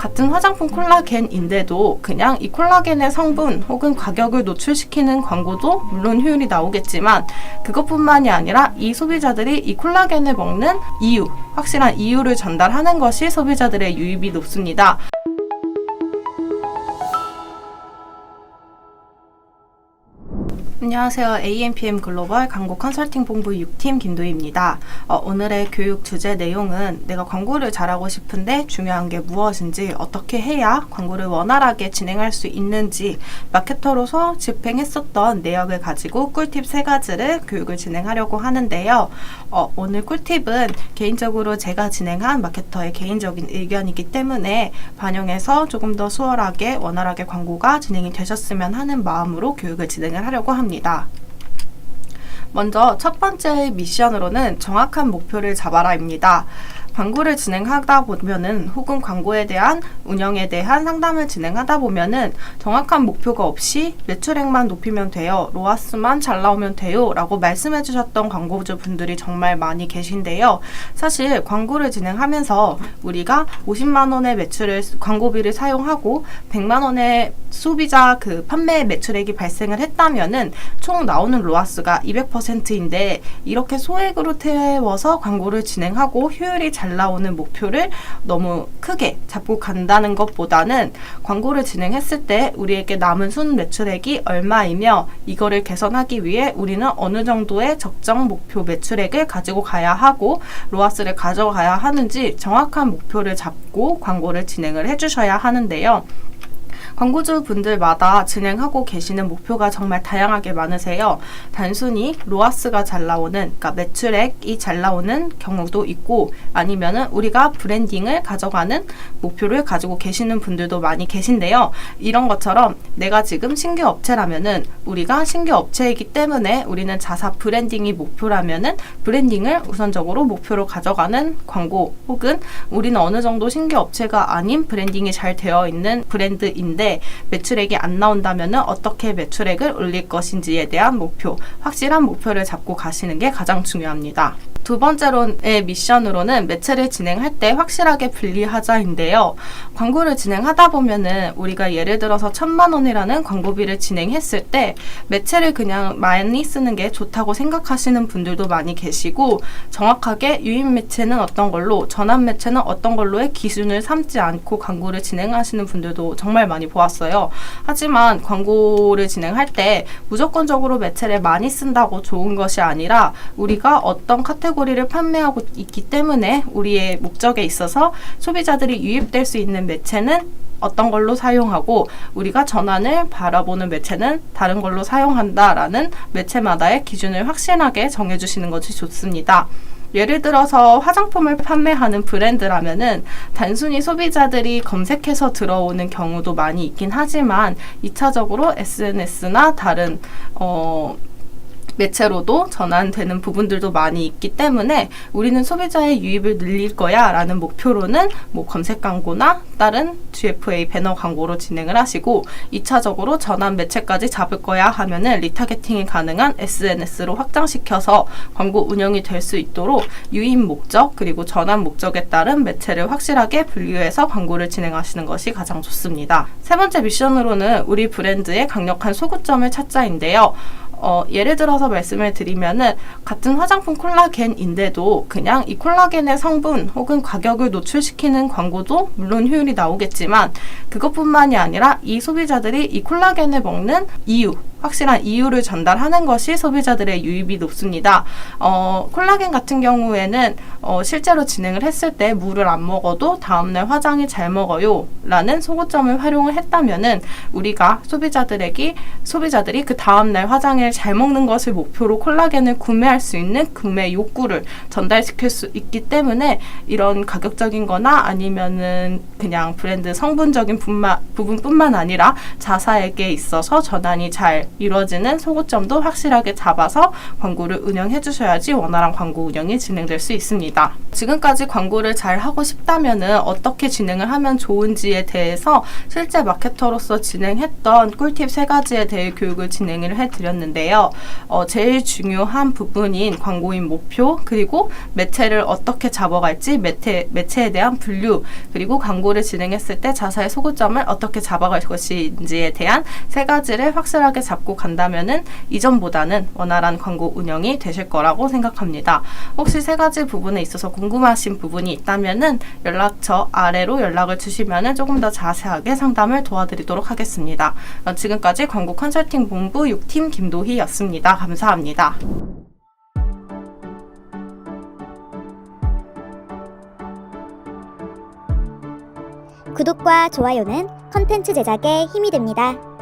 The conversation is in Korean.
같은 화장품 콜라겐인데도 그냥 이 콜라겐의 성분 혹은 가격을 노출시키는 광고도 물론 효율이 나오겠지만 그것뿐만이 아니라 이 소비자들이 이 콜라겐을 먹는 이유, 확실한 이유를 전달하는 것이 소비자들의 유입이 높습니다. 안녕하세요. AMPM 글로벌 광고 컨설팅 본부 6팀 김도희입니다. 오늘의 교육 주제 내용은 내가 광고를 잘하고 싶은데 중요한 게 무엇인지, 어떻게 해야 광고를 원활하게 진행할 수 있는지 마케터로서 집행했었던 내역을 가지고 꿀팁 3가지를 교육을 진행하려고 하는데요. 오늘 꿀팁은 개인적으로 제가 진행한 마케터의 개인적인 의견이기 때문에 반영해서 조금 더 수월하게 원활하게 광고가 진행이 되셨으면 하는 마음으로 교육을 진행을 하려고 합니다. 먼저 첫 번째 미션으로는 정확한 목표를 잡아라입니다. 광고를 진행하다 보면은 혹은 광고에 대한 운영에 대한 상담을 진행하다 보면은 정확한 목표가 없이 매출액만 높이면 돼요, 로아스만 잘 나오면 돼요 라고 말씀해 주셨던 광고주 분들이 정말 많이 계신데요. 사실 광고를 진행하면서 우리가 50만원의 매출을 광고비를 사용하고 100만원의 소비자 판매 매출액이 발생을 했다면은 총 나오는 로아스가 200%인데 이렇게 소액으로 태워서 광고를 진행하고 효율이 잘 나오는 목표를 너무 크게 잡고 간다는 것보다는 광고를 진행했을 때 우리에게 남은 순 매출액이 얼마이며 이거를 개선하기 위해 우리는 어느 정도의 적정 목표 매출액을 가지고 가야 하고 로아스를 가져가야 하는지 정확한 목표를 잡고 광고를 진행을 해주셔야 하는데요. 광고주 분들마다 진행하고 계시는 목표가 정말 다양하게 많으세요. 단순히 로아스가 잘 나오는, 그러니까 매출액이 잘 나오는 경우도 있고, 아니면은 우리가 브랜딩을 가져가는 목표를 가지고 계시는 분들도 많이 계신데요. 이런 것처럼 내가 지금 신규 업체라면은 우리가 신규 업체이기 때문에 우리는 자사 브랜딩이 목표라면은 브랜딩을 우선적으로 목표로 가져가는 광고, 혹은 우리는 어느 정도 신규 업체가 아닌 브랜딩이 잘 되어 있는 브랜드인데 매출액이 안 나온다면 어떻게 매출액을 올릴 것인지에 대한 목표, 확실한 목표를 잡고 가시는 게 가장 중요합니다. 두 번째로의 미션으로는 매체를 진행할 때 확실하게 분리하자인데요. 광고를 진행하다 보면은 우리가 예를 들어서 1000만원이라는 광고비를 진행했을 때 매체를 그냥 많이 쓰는 게 좋다고 생각하시는 분들도 많이 계시고, 정확하게 유입 매체는 어떤 걸로, 전환 매체는 어떤 걸로의 기준을 삼지 않고 광고를 진행하시는 분들도 정말 많이 보았어요. 하지만 광고를 진행할 때 무조건적으로 매체를 많이 쓴다고 좋은 것이 아니라 우리가 어떤 카테고리를 판매하고 있기 때문에 우리의 목적에 있어서 소비자들이 유입될 수 있는 매체는 어떤 걸로 사용하고 우리가 전환을 바라보는 매체는 다른 걸로 사용한다라는 매체마다의 기준을 확실하게 정해주시는 것이 좋습니다. 예를 들어서 화장품을 판매하는 브랜드라면은 단순히 소비자들이 검색해서 들어오는 경우도 많이 있긴 하지만 2차적으로 SNS나 다른 매체로도 전환되는 부분들도 많이 있기 때문에 우리는 소비자의 유입을 늘릴 거야 라는 목표로는 검색 광고나 다른 GFA 배너 광고로 진행을 하시고, 2차적으로 전환 매체까지 잡을 거야 하면은 리타게팅이 가능한 SNS로 확장시켜서 광고 운영이 될 수 있도록 유입 목적 그리고 전환 목적에 따른 매체를 확실하게 분류해서 광고를 진행하시는 것이 가장 좋습니다. 세 번째 미션으로는 우리 브랜드의 강력한 소구점을 찾자인데요. 예를 들어서 말씀을 드리면은 같은 화장품 콜라겐인데도 그냥 이 콜라겐의 성분 혹은 가격을 노출시키는 광고도 물론 효율이 나오겠지만 그것뿐만이 아니라 이 소비자들이 이 콜라겐을 먹는 이유, 확실한 이유를 전달하는 것이 소비자들의 유입이 높습니다. 콜라겐 같은 경우에는 실제로 진행을 했을 때 물을 안 먹어도 다음날 화장이 잘 먹어요 라는 소구점을 활용을 했다면은 우리가 소비자들이 그 다음날 화장을 잘 먹는 것을 목표로 콜라겐을 구매할 수 있는 구매 욕구를 전달시킬 수 있기 때문에 이런 가격적인 거나 아니면은 그냥 브랜드 성분적인 부분뿐만 아니라 자사에게 있어서 전환이 잘 이루어지는 소구점도 확실하게 잡아서 광고를 운영해 주셔야지 원활한 광고 운영이 진행될 수 있습니다. 지금까지 광고를 잘 하고 싶다면은 어떻게 진행을 하면 좋은지에 대해서 실제 마케터로서 진행했던 꿀팁 3가지에 대해 교육을 진행을 해드렸는데요. 제일 중요한 부분인 광고인 목표, 그리고 매체를 어떻게 잡아갈지, 매체에 대한 분류, 그리고 광고를 진행했을 때 자사의 소구점을 어떻게 잡아갈 것인지에 대한 3가지를 확실하게 잡고 간다면은 이전보다는 원활한 광고 운영이 되실 거라고 생각합니다. 혹시 3가지 부분에 있어서 궁금하신 부분이 있다면은 연락처 아래로 연락을 주시면은 조금 더 자세하게 상담을 도와드리도록 하겠습니다. 지금까지 광고 컨설팅 본부 6팀 김도희였습니다. 감사합니다. 구독과 좋아요는 컨텐츠 제작에 힘이 됩니다.